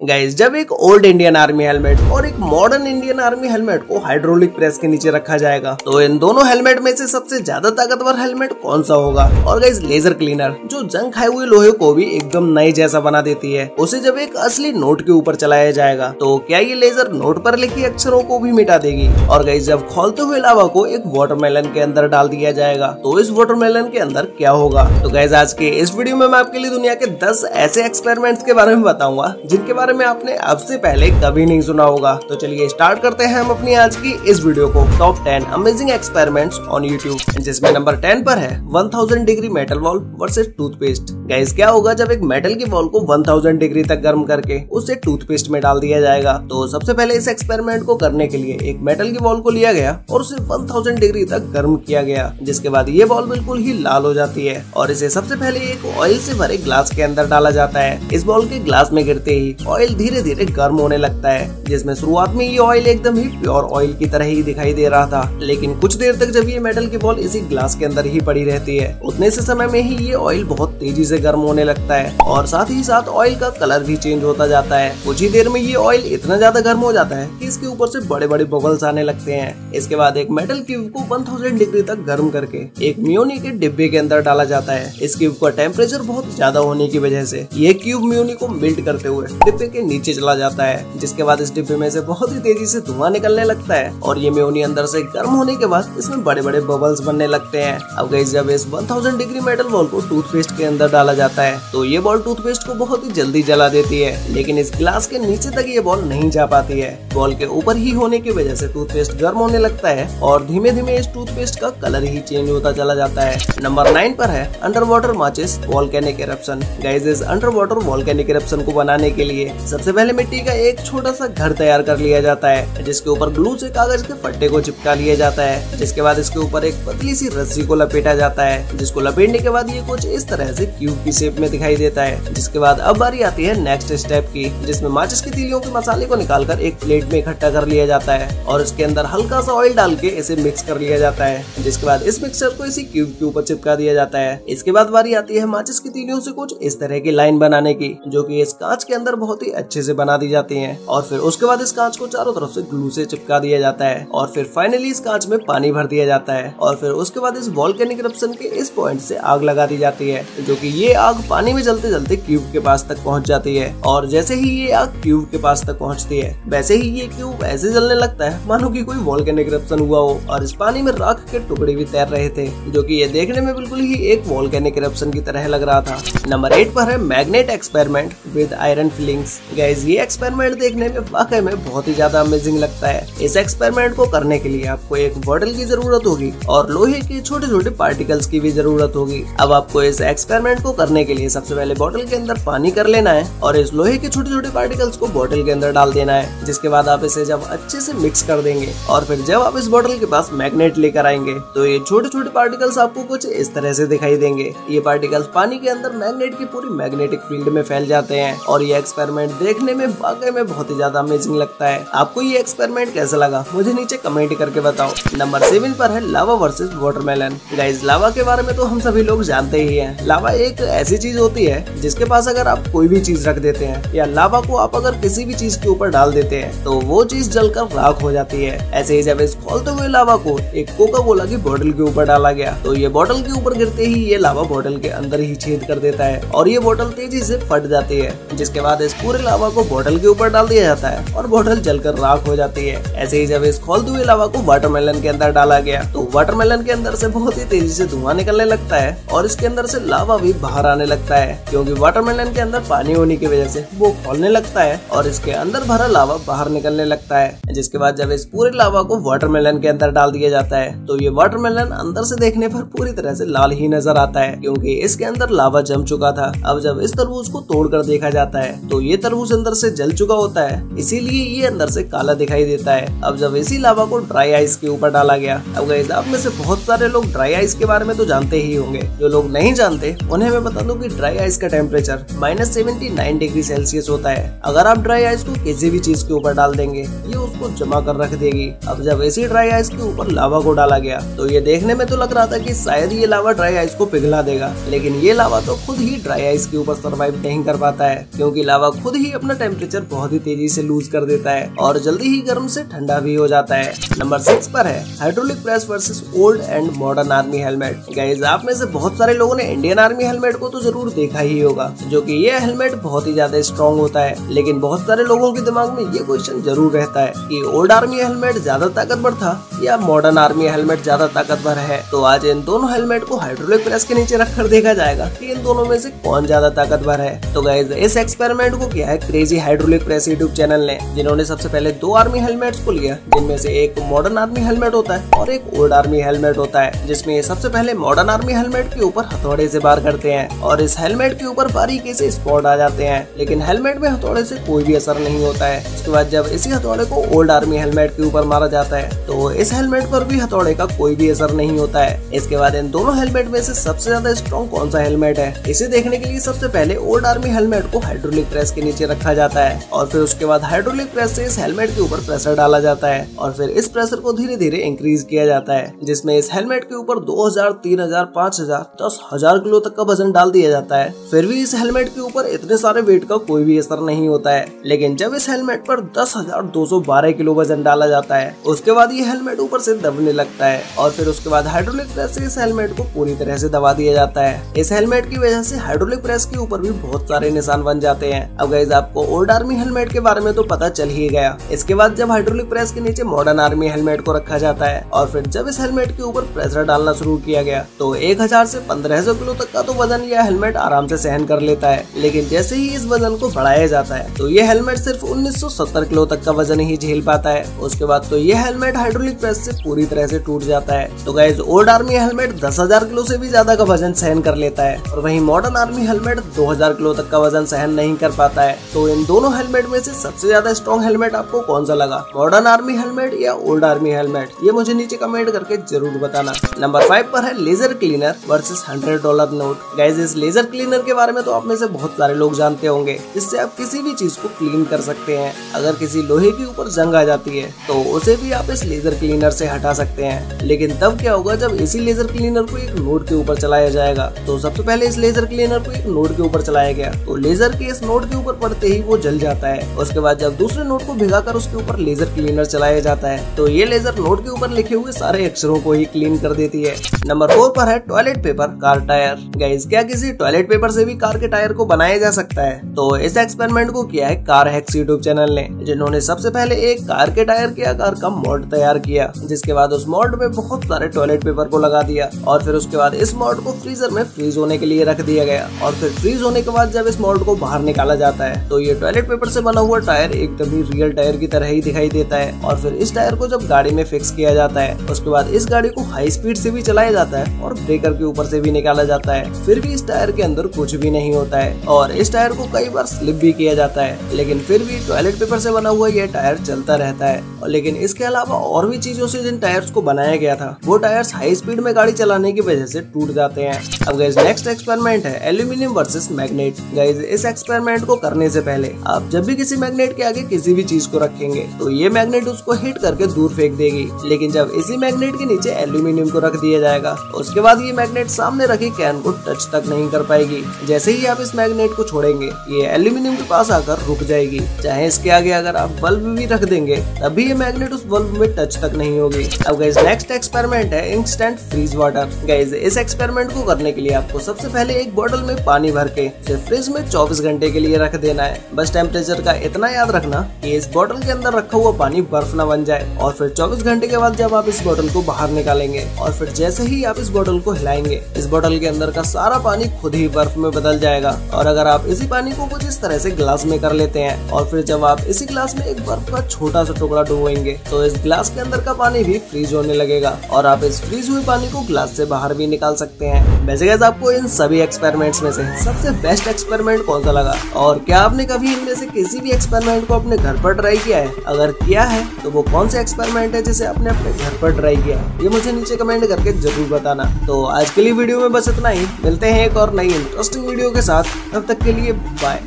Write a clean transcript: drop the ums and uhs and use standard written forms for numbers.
Guys, जब एक old Indian army helmet और एक मॉडर्न इंडियन आर्मी हेलमेट को हाइड्रोलिक प्रेस के नीचे रखा जाएगा तो इन दोनों हेलमेट में से सबसे ज्यादा ताकतवर हेलमेट कौन सा होगा। और गाइस, लेजर क्लीनर जो जंग खाए हुए लोहे को भी एकदम नए जैसा बना देती है, उसे जब एक असली नोट के ऊपर चलाया जाएगा तो क्या ये लेजर नोट पर लिखे अक्षरों को भी मिटा देगी। और गाइस, जब खौलते हुए लावा को एक वाटरमेलन के अंदर डाल दिया जाएगा तो इस वाटरमेलन के अंदर क्या होगा। तो गाइस, आज के इस वीडियो में मैं आपके लिए दुनिया के 10 ऐसे एक्सपेरिमेंट्स के बारे में बताऊंगा जिनके बारे में आपने अब से पहले कभी नहीं सुना होगा। तो चलिए स्टार्ट करते हैं हम अपनी आज की इस वीडियो को। Top 10 amazing experiments on YouTube, जिसमें नंबर 10 पर है 1000 degree metal ball versus toothpaste. Guys, क्या होगा जब एक मेटल की बॉल को 1000 डिग्री तक गर्म करके उसे टूथपेस्ट में डाल दिया जाएगा। तो सबसे पहले इस एक्सपेरिमेंट को करने के लिए एक मेटल की बॉल को लिया गया और उसे 1000 डिग्री तक गर्म किया गया, जिसके बाद ये बॉल बिल्कुल ही लाल हो जाती है और इसे सबसे पहले एक ऑयल से भरे ग्लास के अंदर डाला जाता है। इस बॉल के ग्लास में गिरते ही ऑयल धीरे धीरे गर्म होने लगता है, जिसमें शुरुआत में ये ऑयल एकदम ही प्योर ऑयल की तरह ही दिखाई दे रहा था, लेकिन कुछ देर तक जब ये मेटल की बॉल इसी ग्लास के अंदर ही पड़ी रहती है, उतने से समय में ही ये ऑयल बहुत तेजी से गर्म होने लगता है और साथ ही साथ ऑयल का कलर भी चेंज होता जाता है। कुछ ही देर में ये ऑयल इतना ज्यादा गर्म हो जाता है कि इसके ऊपर से बड़े बड़े बबल्स आने लगते हैं। इसके बाद एक मेटल क्यूब को 1000 डिग्री तक गर्म करके एक म्योनी के डिब्बे के अंदर डाला जाता है। इस क्यूब का टेम्परेचर बहुत ज्यादा होने की वजह से ये क्यूब म्योनी को मेल्ट करते हुए डिब्बे के नीचे चला जाता है, जिसके बाद इस डिब्बे में से बहुत ही तेजी से धुआं निकलने लगता है और ये म्योनी अंदर से गर्म होने के बाद इसमें बड़े बड़े बबल्स बनने लगते हैं। अब गाइस, जब इस 1000 डिग्री मेटल बॉल को टूथपेस्ट के अंदर डाला जाता है तो ये बॉल टूथपेस्ट को बहुत ही जल्दी जला देती है, लेकिन इस गिलास के नीचे तक ये बॉल नहीं जा पाती है। बॉल के ऊपर ही होने की वजह से टूथपेस्ट गर्म होने लगता है और धीमे धीमे इस टूथपेस्ट का कलर ही चेंज होता चला जाता है। नंबर 9 पर है अंडर वाटर माचिस वोल्केनिक इरप्शन। गाइस, इस अंडर वाटर वोल्केनिक इरप्शन को बनाने के लिए सबसे पहले मिट्टी का एक छोटा सा घर तैयार कर लिया जाता है, जिसके ऊपर ग्लू से कागज के फट्टे को चिपका लिया जाता है। जिसके बाद इसके ऊपर एक पतली सी रस्सी को लपेटा जाता है, जिसको लपेटने के बाद ये कुछ इस तरह से क्यूब की शेप में दिखाई देता है। जिसके बाद अब बारी आती है नेक्स्ट स्टेप की, जिसमें माचिस की तीलियों के मसाले को निकालकर एक प्लेट में इकट्ठा कर लिया जाता है और इसके अंदर हल्का सा ऑयल डाल के इसे मिक्स कर लिया जाता है। जिसके बाद इस मिक्सचर को इसी क्यूब के ऊपर चिपका दिया जाता है। इसके बाद बारी आती है माचिस की तीलियों से कुछ इस तरह की लाइन बनाने की, जो कि इस कांच के अंदर बहुत ही अच्छे से बना दी जाती है और फिर उसके बाद इस कांच को चारों तरफ से ग्लू से चिपका दिया जाता है और फिर फाइनली इस कांच में पानी भर दिया जाता है और फिर उसके बाद इस वोल्केनिक इरप्शन के इस पॉइंट से आग लगा दी जाती है, जो कि ये आग पानी में जलते जलते क्यूब के पास तक पहुंच जाती है। और जैसे ही ये आग क्यूब के पास तक पहुंचती है, वैसे ही ये क्यूब ऐसे जलने लगता है मानो कि कोई वोल्केनिक इरप्शन हुआ हो और इस पानी में राख के टुकड़े भी तैर रहे थे, जो कि ये देखने में बिल्कुल ही एक वोल्केनिक इरप्शन की तरह लग रहा था। नंबर 8 पर है magnet experiment with iron filings. Guys, ये एक्सपेरिमेंट देखने में वाकई में बहुत ही ज्यादा अमेजिंग लगता है। इस एक्सपेरिमेंट को करने के लिए आपको एक बॉटल की जरूरत होगी और लोहे के छोटे छोटे पार्टिकल्स की भी जरूरत होगी। अब आपको इस एक्सपेरिमेंट को करने के लिए सबसे पहले बॉटल के अंदर पानी कर लेना है और इस लोहे के छोटे छोटे पार्टिकल्स को बॉटल के अंदर डाल देना है। जिसके बाद आप इसे जब अच्छे से मिक्स कर देंगे और फिर जब आप इस बॉटल के पास मैग्नेट लेकर आएंगे तो ये छोटे छोटे पार्टिकल्स आपको कुछ इस तरह से दिखाई देंगे। ये पार्टिकल्स पानी के अंदर मैग्नेट की पूरी मैग्नेटिक फील्ड में फैल जाते हैं और ये एक्सपेरिमेंट देखने में वाकई में बहुत ही ज्यादा अमेजिंग लगता है। आपको ये एक्सपेरिमेंट कैसा लगा मुझे नीचे कमेंट करके बताओ। नंबर 7 पर है लावा वर्सेस वाटरमेलन। गाइस, लावा के बारे में तो हम सभी लोग जानते ही हैं। लावा एक ऐसी चीज होती है जिसके पास अगर आप कोई भी चीज रख देते हैं या लावा को आप अगर किसी भी चीज के ऊपर डाल देते हैं तो वो चीज जलकर राख हो जाती है। ऐसे ही जब इस खौलते हुए लावा को एक कोका कोला की बोतल के ऊपर डाला गया तो ये बोतल के ऊपर गिरते ही ये लावा बोतल के अंदर ही छेद कर देता है और ये बोतल तेजी से फट जाती है। जिसके बाद इस पूरे लावा को बोतल के ऊपर डाल दिया जाता है और बोतल जलकर राख हो जाती है। ऐसे ही जब इस खौलते हुए लावा को वाटरमेलन के अंदर डाला गया तो वाटरमेलन के अंदर से बहुत ही तेजी से धुआं निकलने लगता है और इसके अंदर से लावा भी बाहर आने लगता है, क्योंकि वाटरमेलन के अंदर पानी होने की वजह से वो खौलने लगता है और इसके अंदर भरा लावा बाहर निकलने लगता है। जिसके बाद जब इस पूरे लावा को वाटरमेलन के अंदर डाल दिया जाता है तो ये वाटरमेलन अंदर से देखने पर पूरी तरह से लाल ही नजर आता है, क्योंकि इसके अंदर लावा जम चुका था। अब जब इस तरबूज को तोड़कर देखा जाता है तो ये तरबूज अंदर से जल चुका होता है, इसीलिए ये अंदर से काला दिखाई देता है। अब जब इसी लावा को ड्राई आइस के ऊपर डाला गया, अब गाइस, आप में से बहुत सारे लोग ड्राई आइस के बारे में तो जानते ही होंगे। जो लोग नहीं जानते उन्हें मैं बता दूं कि ड्राई आइस का टेम्परेचर -79 डिग्री सेल्सियस होता है। अगर आप ड्राई आइस को किसी भी चीज के ऊपर डाल देंगे ये उसको जमा कर रख देगी। अब जब इसी ड्राई आइस के ऊपर लावा को डाला गया तो ये देखने में तो लग रहा था कि शायद ये लावा ड्राई आइस को पिघला देगा, लेकिन ये लावा तो खुद ही ड्राई आइस के ऊपर सर्वाइव नहीं कर पाता है, क्योंकि लावा खुद ही अपना टेम्परेचर बहुत ही तेजी से लूज कर देता है और जल्दी ही गर्म से ठंडा भी हो जाता है। नंबर 6 पर है hydraulic press versus old and modern army helmet. Guys आप में से बहुत सारे लोगों ने इंडियन आर्मी हेलमेट को तो जरूर देखा ही होगा, जो कि ये हेलमेट बहुत ही ज्यादा स्ट्रॉन्ग होता है। लेकिन बहुत सारे लोगों के दिमाग में ये क्वेश्चन जरूर रहता है कि ओल्ड आर्मी हेलमेट ज्यादा ताकतवर था या मॉडर्न आर्मी हेलमेट ज्यादा ताकतवर है। तो आज इन दोनों हेलमेट को हाइड्रोलिक प्रेस के नीचे रखकर देखा जाएगा कि इन दोनों में से कौन ज्यादा ताकतवर है। तो गाइस इस एक्सपेरिमेंट को किया है crazy hydraulic press YouTube channel ने, जिन्होंने सबसे पहले 2 आर्मी हेलमेट्स को लिया, जिनमें से एक मॉडर्न आर्मी हेलमेट होता है और एक ओल्ड आर्मी हेलमेट होता है, जिसमें सबसे पहले मॉडर्न आर्मी हेलमेट के ऊपर हथौड़े से वार करते हैं और इस हेलमेट के ऊपर बारीकी से स्पॉट आ जाते हैं, लेकिन हेलमेट में हथौड़े से कोई भी असर नहीं होता है। उसके बाद जब इसी हथौड़े को ओल्ड आर्मी हेलमेट के ऊपर मारा जाता है तो इस हेलमेट पर भी हथौड़े का कोई भी असर नहीं होता है। इसके बाद इन दोनों हेलमेट में से सबसे ज्यादा स्ट्रॉन्ग कौन सा हेलमेट है, इसे देखने के लिए सबसे पहले ओल्ड आर्मी हेलमेट को हाइड्रोलिक प्रेस के नीचे रखा जाता है और फिर उसके बाद हाइड्रोलिक प्रेस से इस हेलमेट के ऊपर प्रेशर डाला जाता है और फिर इस प्रेशर को धीरे धीरे इंक्रीज किया जाता है, जिसमें इस हेलमेट के ऊपर 2000, 3000, 5000, 10,000 किलो तक का वजन डाल दिया जाता है। फिर भी इस हेलमेट के ऊपर इतने सारे वेट का कोई भी असर नहीं होता है। लेकिन जब इस हेलमेट पर 10,212 किलो वजन डाला जाता है उसके बाद ये हेलमेट ऊपर से दबने लगता है और फिर उसके बाद हाइड्रोलिक प्रेस से इस हेलमेट को पूरी तरह से दबा दिया जाता है। इस हेलमेट की वजह से हाइड्रोलिक प्रेस के ऊपर भी बहुत सारे निशान बन जाते हैं। अब गाइस आपको ओल्ड आर्मी हेलमेट के बारे में तो पता चल ही गया। इसके बाद जब हाइड्रोलिक प्रेस के नीचे मॉडर्न आर्मी हेलमेट को रखा जाता है और फिर जब इस हेलमेट के ऊपर प्रेशर डालना शुरू किया गया तो 1000 से 1500 किलो तक का तो वजन यह हेलमेट आराम से सहन कर लेता है। लेकिन जैसे ही इस वजन को बढ़ाया जाता है तो ये हेलमेट सिर्फ 1970 किलो तक का वजन ही झेल पाता है। उसके बाद तो ये हेलमेट हाइड्रोलिक प्रेस से पूरी तरह से टूट जाता है। तो guys old army helmet 10,000 kilo से भी ज्यादा का वजन सहन कर लेता है और वहीं मॉडर्न आर्मी हेलमेट 2000 किलो तक का वजन सहन नहीं कर पाता है। तो इन दोनों हेलमेट में से सबसे ज्यादा स्ट्रॉन्ग हेलमेट आपको कौन सा लगा, मॉडर्न आर्मी हेलमेट या ओल्ड आर्मी हेलमेट, ये मुझे नीचे कमेंट करके जरूर बताना। नंबर 5 पर है laser cleaner versus $100 note. Guys इस लेजर क्लीनर के बारे में तो आप में से बहुत सारे लोग जानते होंगे, जिससे आप किसी भी चीज को क्लीन कर सकते हैं। अगर किसी लोहे के ऊपर जंग आ जाती है तो उसे भी आप इस लेजर क्लीनर से हटा सकते हैं। लेकिन तब क्या होगा जब इसी लेजर क्लीनर को एक नोट के ऊपर चलाया जाएगा। तो सबसे पहले इस लेजर क्लीनर को एक नोट के ऊपर चलाया गया तो लेजर के इस नोट के ऊपर पड़ते ही वो जल जाता है। उसके बाद जब दूसरे नोट को भिगाकर उसके ऊपर लेजर क्लीनर चलाया जाता है तो ये लेजर नोट के ऊपर लिखे हुए सारे अक्षरों को ही क्लीन कर देती है। नंबर 4 पर है toilet paper car tyre. Guys क्या किसी टॉयलेट पेपर से भी कार के टायर को बनाया जा सकता है? तो इस एक्सपेरिमेंट को किया है कार हैक्स यूट्यूब चैनल ने, जिन्होंने सबसे पहले एक कार के टायर के आकार का मोल्ड तैयार किया, जिसके बाद उस मोल्ड में बहुत सारे टॉयलेट पेपर को लगा दिया और फिर उसके बाद इस मोल्ड को फ्रीजर में फ्रीज होने के लिए रख दिया गया और फिर फ्रीज होने के बाद जब इस मोल्ड को बाहर निकाला जाता है तो ये टॉयलेट पेपर से बना हुआ टायर एकदम ही रियल टायर की तरह ही दिखाई देता है। और फिर इस टायर को जब गाड़ी में फिक्स किया जाता है उसके बाद इस गाड़ी को हाई स्पीड से भी चलाया जाता है और ब्रेकर के ऊपर से भी निकाला जाता है, फिर भी इस टायर के अंदर कुछ भी नहीं होता है और इस टायर को कई बार स्लिप भी किया जाता है, लेकिन फिर भी टॉयलेट पेपर से बना हुआ यह टायर चलता रहता है। और लेकिन इसके अलावा और भी चीजों से जिन टायर्स को बनाया गया था वो टायर्स हाई स्पीड में गाड़ी चलाने की वजह से टूट जाते हैं। अब गाइस नेक्स्ट एक्सपेरिमेंट है एल्यूमिनियम वर्सेस मैग्नेट। गाइस इस एक्सपेरिमेंट को करने से पहले आप जब भी किसी मैग्नेट के आगे किसी भी चीज को रखेंगे तो ये मैग्नेट उसको हिट करके दूर फेंक देगी, लेकिन जब इसी मैग्नेट के नीचे एल्यूमिनियम को रख दिया जाएगा उसके बाद ये मैग्नेट सामने रखी कैन को टच तक नहीं कर पाएगी। जैसे ही आप इस मैग्नेट को छोड़ेंगे ये एल्यूमिनियम के पास आकर रुक जाएगी। चाहे इसके आगे अगर आप बल्ब भी रख देंगे तभी ये मैग्नेट उस बल्ब में टच तक नहीं होगी। अब गाइस नेक्स्ट एक्सपेरिमेंट है इंस्टेंट फ्रीज वाटर। गाइस इस एक्सपेरिमेंट को करने के लिए आपको सबसे पहले एक बोतल में पानी भर के उसे फ्रिज में 24 घंटे के लिए रख देना है। बस टेम्परेचर का इतना याद रखना कि इस बोतल के अंदर रखा हुआ पानी बर्फ न बन जाए और फिर 24 घंटे के बाद जब आप इस बोतल को बाहर निकालेंगे और फिर जैसे ही आप इस बोतल को हिलाएंगे इस बोतल के अंदर का सारा पानी खुद ही बर्फ में बदल जाएगा। और अगर आप इसी पानी को कुछ इस तरह से ग्लास में कर लेते हैं और फिर जब आप इसी ग्लास में एक बर्फ का छोटा सा टुकड़ा डुबोएंगे तो इस ग्लास के अंदर का पानी भी फ्रीज होने लगेगा और आप इस फ्रीज हुए पानी को ग्लास से बाहर भी निकाल सकते हैं। वैसे गाइस आपको इन सभी एक्सपेरिमेंट्स में से सबसे बेस्ट एक्सपेरिमेंट कौन सा लगा और क्या आपने कभी इनमें से किसी भी एक्सपेरिमेंट को अपने घर पर ट्राई किया है? अगर किया है तो वो कौन सा एक्सपेरिमेंट है जिसे आपने अपने घर पर ट्राई किया है, ये मुझे नीचे कमेंट करके जरूर बताना। तो आज के लिए वीडियो में बस इतना ही, मिलते हैं एक और नई इंटरेस्टिंग वीडियो के साथ, तब तक के लिए बाय।